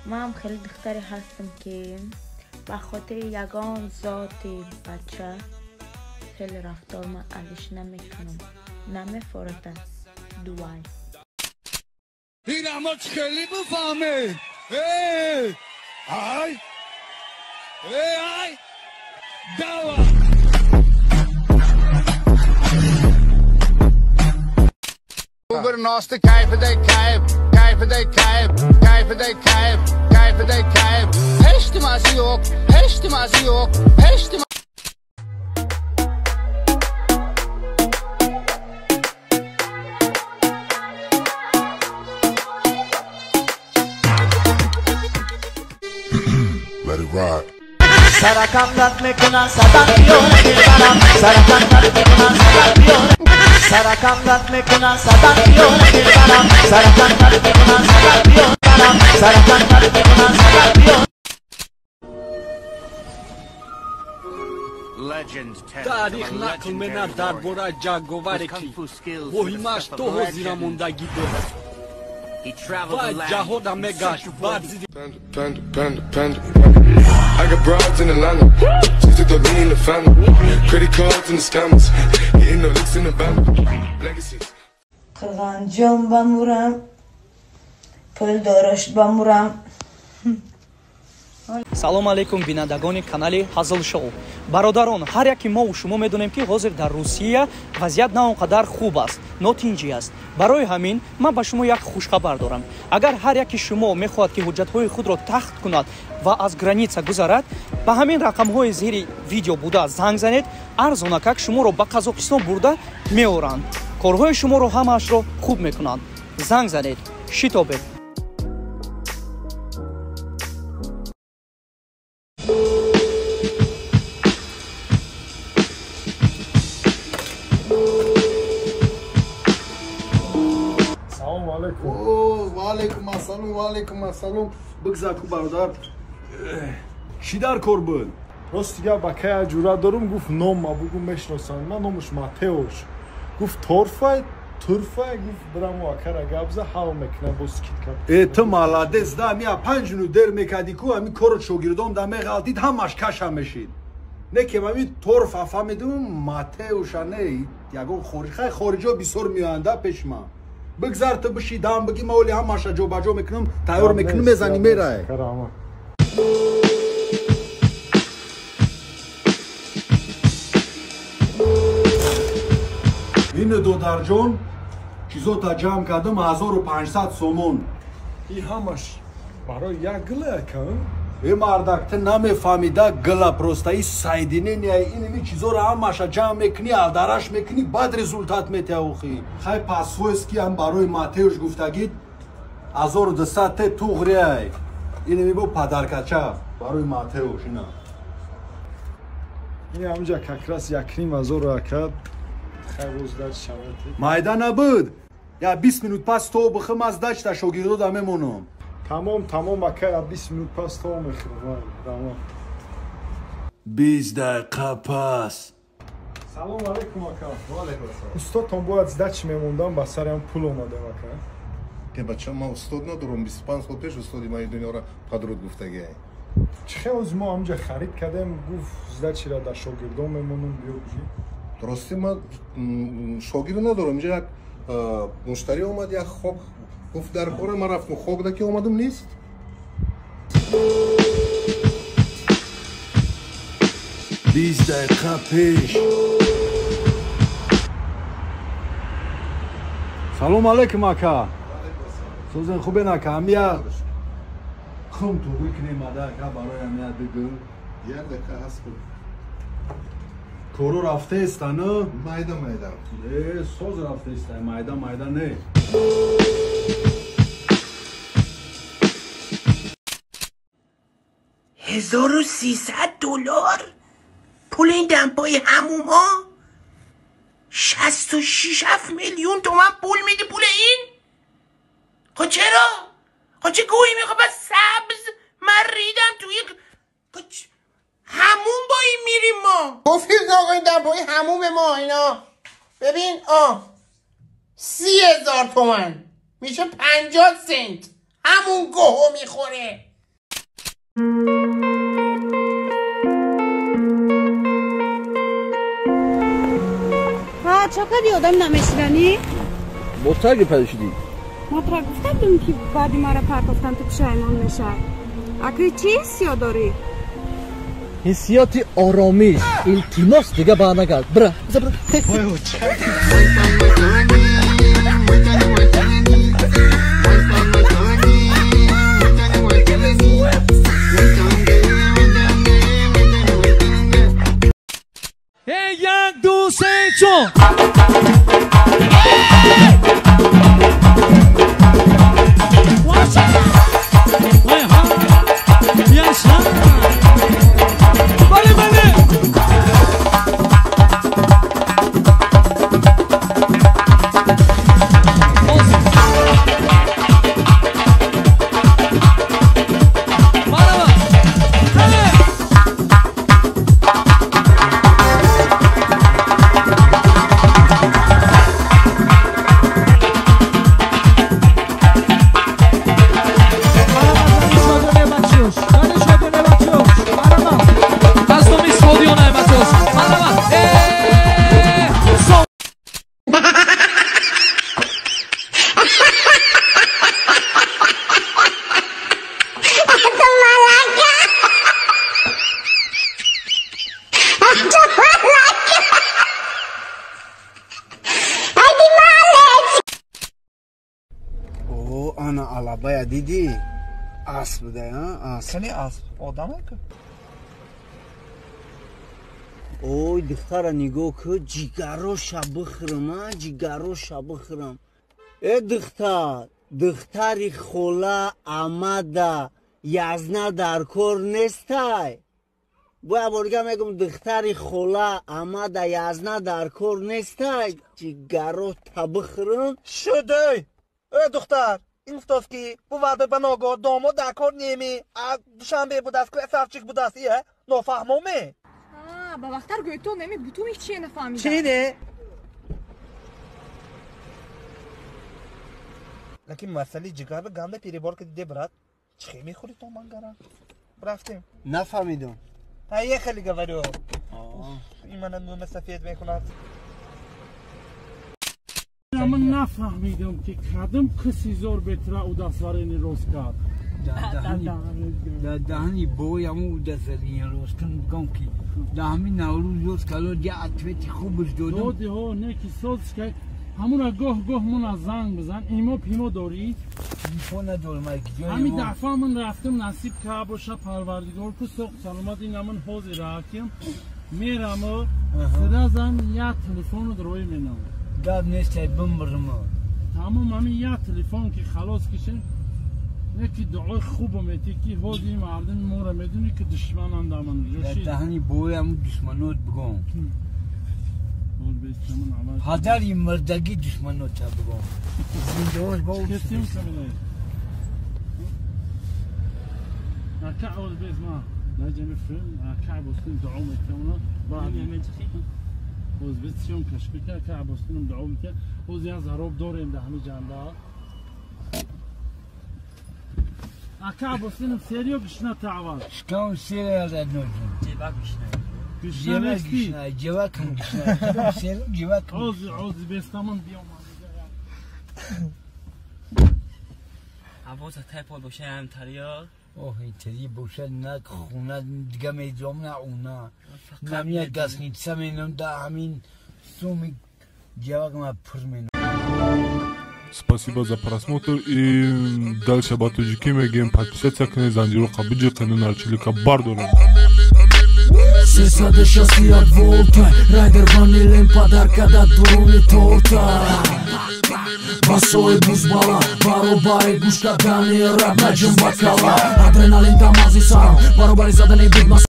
من هم خیلی دختری هستم که به خاطر یگان ذات بچه خیلی رفتار من ازش نمیکنم، نمیفارته دوای این اما خیلی بفهمه. ای دوا Over naast de kijf, de kijf, kijf, de kijf, kijf, de kijf, kijf, de kijf. Heştim azı yok, heştim azı yok, heştim. Let it ride. Sarakandat mekuna sadan yore baram Sarakandat mekuna sadan yore Sarakandat mekuna sadan yore baram Sarakandat mekuna sadan yore baram Sarakandat mekuna sadan yore तारीख नकल में ना दरबोरा जागोवार की वही माश तो हो जीरा मुंदागी दो बाय जाहो दमे गाश बाजी Panda. I got broads in Atlanta, just to throw me in the family. Credit cards and the scammers, getting no licks in the van. Legacies. قرغانجان بمورم، پل دارش بمورم. салом алейкум бинандагони канали ҳазл шоу. бародарон, ҳар яки мо шумо медонем ки ҳозир дар Русия вазъият на он қадар хуб аст, нотинҷӣ аст. барои ҳамин ман ба шумо як хушхабар дорам. агар ҳар яки шумо мехоҳад ки ҳуҷҷатҳои худро тахт кунад ва аз граница гузарад, ба ҳамин рақамҳои зери видео буда занг занед, арзонакак шуморо ба Қазоқистон бурда меоранд. корҳои шуморо ҳамаашро хуб мекунанд. занг занед, шитобед. وعلیکم السلام. بگذار کو برادر چی در کار بود؟ راست دیگه با که جورا دارم گفت نام ما بگو مشناسن. من نامش ماتئوش. گفت تورفای گفت برام واکر گابزه حال میکنه بس کیت کرد. تو مالادس دا میا 5 نو در میکردی کو امی کارو شاگردام دا میغالدید همش کشم میشید. نه که من تورف فهمیدم ماتئوش نه یگو خارجا بیسور میانده پیش ما. بگذار تو بشی دام بگی مولی همش جو باجو میکنم تایور میکنم میزنی میره. این دو درجون چیزو تا جمع کردم 1500 سومون. این همش برای یک گله کن؟ این مردکت نمیفهمیده گله پروستایی سایدینه نیای این چیزو رو همش جمع میکنی الدرش میکنی بعد رزولتات میته اوخی. خیلی پاسویسکی هم برای ماتئوش گفتگید 1200 توغریه این میبو پدرکچه برای ماتئوش اینا. این همجا ککرس 1,500 راکت خیلی داشت شماتی. مایده نبود. یا 20 minut پس تو بخم از داشت تا شاگردو دامه مونم. تمام بکر 20 minut پس تو میخوام. تمام. 20 دقیقه پس. سلام علیکم آقا. و علیکم السلام. استادم باید زدچ میموندم با سرم پول اومده آقا. که بچه ما استاد ندارم 25 سال پیش استادی ما دنیا را پدرود گفتگی. چه از ما همجا خرید کردم گفت زدچ را در شاگردام میمونم بیا بجی. درسته ما شاگرد ندارم اینجا یک مشتری اومد یک خوک گفت در کار ما رفتم خوک دکی اومدم نیست. بیست دقیقه پیش. سلام علیکم آقا. سوزن خوبه نکه همیا خم تو روی کنی مده اکا برای همیا دیگه یک دقیقه هست کن کورو رفته است نه؟ مایده سوز رفته است مایده نه. $1,300 پول این دمپای هموم ها 66 میلیون تومن پول میدی پول این؟ خب چرا؟ خب چه گویی میخواد بس سبز من ریدم توی هموم با این میریم ما گفتید آقا این دمپای هموم ما اینا ببین 30,000 تومن میشه 50 سنت همون گوهو میخوره چقدر آدم نمیشیرنی؟ بطرگی پرشیدی؟ مطرح گفتم که بعدی ما را پرکفتن تو پشایمان میشه. اگه چی حسیات داری؟ حسیاتی آرامیش التماس دیگه برنگرد برا برا یک دو سه چون ana arabaya دیدی اسب بوده ها اسب اسب آدمه که اوی دختر نگاه که جیگروش بخرم جیگروش بخرم ای دختری خولا آمده یزنه در کار نیستای باید برگم میگم دختری خولا آمده یزنه در کار نیستای جیگرو تبخرم شده ای دختر این افتاد که بو وعده بناگاه داماد در کار نیمی دوشنبه بود است که سرچک بود است ایه نفهمومه با وقتر گوی تو نمی بوتو میخ چیه نفهمیدم چیه ده؟ لکن مسئله جگر به گنده پیری بار که دیده برد چخی میخوری تو منگرم رفتیم نفهمیدم یه خیلی گوارو این من نوم سفید میکند من نفهمیدم که کدام کسی زور بهتره او دستوارینی روز کرد دهانی بایمو دستوارینی روز کن بگم که دهمی نوروز روز کلو جا عطفتی خوبش دادم داده ها نه که سوز که همون گاه من از زنگ بزن ایما پیما داری؟ ایما ندارم همین دفعه من رفتم نصیب که باشه پروردگار که سوق سلامت این من حوضی راکیم میرم و صدا زن یا تلفن رو دروی مینام داد نیست بمرم تمام همین یا تلفن که خلاص کشه یکی دعای خوب میتی که حوضی مردم مورا میدونی که دشمن اندامن جوشی دهانی بویم دشمنات بگم هدری مردگی دشمنات بگم زندهاش با کسیم سمیده اکع اول بیز ما نجمه فیلم اکع بستیم دعا میکنه بعد حوز بیز سیون کشکی که اکع بستیم دعا میکنه حوزی از هروب داریم ده همه جنده اکع بستیم سریو کشنه تعوال شکام سریو از ادنو جون جیبا کشنه گشنه جواب کن گشنه جواب کن عوضی بیستمان بیام عوض تایپال باشه هم تریار اوه تری باشه نه خونه دیگه میجام نه اونا نمیه گس نیت سمینم ده همین سومی جواب ما پرمینم Спасибо за просмотр и дальше батуджики мегем подписаться к Незанжиру Кабиджи канал Чилика Бардора. Сесаде шасти от волта Райдер ванилен подарка да дуруни торта Басои бузбала Баробари гушка дани раб наджим бакала Адреналин дамази сарам Баробари задане бидмас